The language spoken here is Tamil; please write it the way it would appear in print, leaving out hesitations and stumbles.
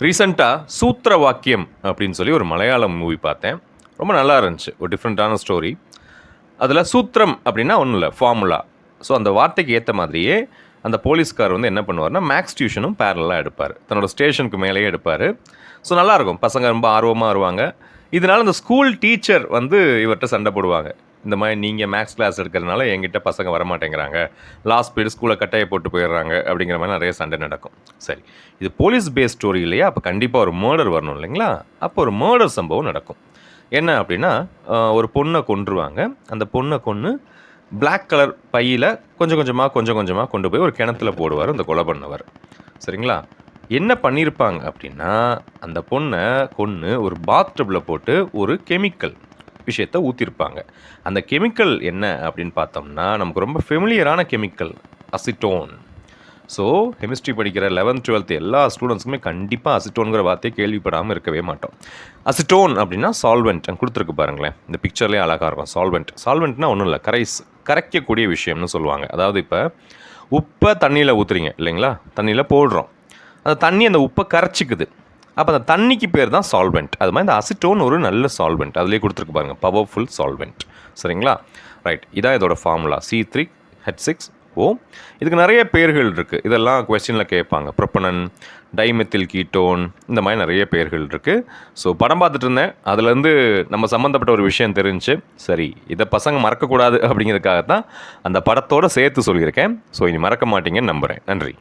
ரீசெண்டாக சூத்திர வாக்கியம் அப்படின்னு சொல்லி ஒரு மலையாளம் மூவி பார்த்தேன். ரொம்ப நல்லா இருந்துச்சு. ஒரு டிஃப்ரெண்ட்டான ஸ்டோரி. அதில் சூத்திரம் அப்படின்னா ஒன்றும் இல்லை, ஃபார்முலா. ஸோ அந்த வார்த்தைக்கு ஏற்ற மாதிரியே அந்த போலீஸ்கார் வந்து என்ன பண்ணுவார்னா, மேக்ஸ் டியூஷனும் பேரலாக எடுப்பார். தன்னோட ஸ்டேஷனுக்கு மேலேயே எடுப்பார். ஸோ நல்லாயிருக்கும். பசங்க ரொம்ப ஆர்வமாக வருவாங்க. இதனால் அந்த ஸ்கூல் டீச்சர் வந்து இவர்கிட்ட சண்டை போடுவாங்க. இந்த மாதிரி நீங்கள் மேக்ஸ் கிளாஸ் எடுக்கிறதுனால என்கிட்ட பசங்க வரமாட்டேங்கிறாங்க, லாஸ்ட் பீரியட் ஸ்கூலை கட்டாய போட்டு போயிடுறாங்க அப்படிங்கிற மாதிரி நிறைய சண்டை நடக்கும். சரி, இது போலீஸ் பேஸ் ஸ்டோரி இல்லையா? அப்போ கண்டிப்பாக ஒரு மர்டர் வரணும் இல்லைங்களா? அப்போ ஒரு மர்டர் சம்பவம் நடக்கும். என்ன அப்படின்னா, ஒரு பொண்ணை கொன்றுவாங்க. அந்த பொண்ணை கொன்று பிளாக் கலர் பையில் கொஞ்சம் கொஞ்சமாக கொண்டு போய் ஒரு கிணத்துல போடுவார் அந்த கொலை பண்ணவர். சரிங்களா? என்ன பண்ணியிருப்பாங்க அப்படின்னா, அந்த பொண்ணை கொன்று ஒரு பாத்டப்பில் போட்டு ஒரு கெமிக்கல் விஷயத்தை ஊற்றிருப்பாங்க. அந்த கெமிக்கல் என்ன அப்படின்னு பார்த்தோம்னா, நமக்கு ரொம்ப ஃபெமிலியரான கெமிக்கல் அசிட்டோன். ஸோ கெமிஸ்ட்ரி படிக்கிற 11th 12th எல்லா ஸ்டூடெண்ட்ஸுக்குமே கண்டிப்பாக அசிட்டோனுங்கிற வார்த்தையை கேள்விப்படாமல் இருக்கவே மாட்டோம். அசிட்டோன் அப்படின்னா சால்வெண்ட் கொடுத்துருக்கு பாருங்களேன். இந்த பிக்சர்லேயே அழகாக இருக்கும். சால்வெண்ட்னா ஒன்றும் இல்லை, கரைக்கக்கூடிய விஷயம்னு சொல்லுவாங்க. அதாவது இப்போ உப்பை தண்ணியில் ஊற்றுறீங்க இல்லைங்களா? தண்ணியில் போடுறோம். அந்த தண்ணி அந்த உப்பை கரைச்சிக்குது. அப்போ அந்த தண்ணிக்கு பேர் தான் சால்வெண்ட். அது மாதிரி இந்த அசிட்டோன் ஒரு நல்ல சால்வெண்ட். அதிலே கொடுத்துருக்கு பாருங்கள், பவர்ஃபுல் சால்வெண்ட். சரிங்களா? ரைட், இதான் இதோட ஃபார்முலா C3H6O. இதுக்கு நிறைய பேர்கள் இருக்குது. இதெல்லாம் கொஸ்டினில் கேட்பாங்க. ப்ரொப்பனன், டைமெத்தில் கீட்டோன், இந்த மாதிரி நிறைய பேர்கள் இருக்குது. ஸோ படம் பார்த்துட்டு இருந்தேன், அதுலேருந்து நம்ம சம்மந்தப்பட்ட ஒரு விஷயம் தெரிஞ்சு, சரி இதை பசங்க மறக்கக்கூடாது அப்படிங்கிறதுக்காக தான் அந்த படத்தோடு சேர்த்து சொல்லியிருக்கேன். ஸோ இனி மறக்க மாட்டீங்கன்னு நம்புகிறேன். நன்றி.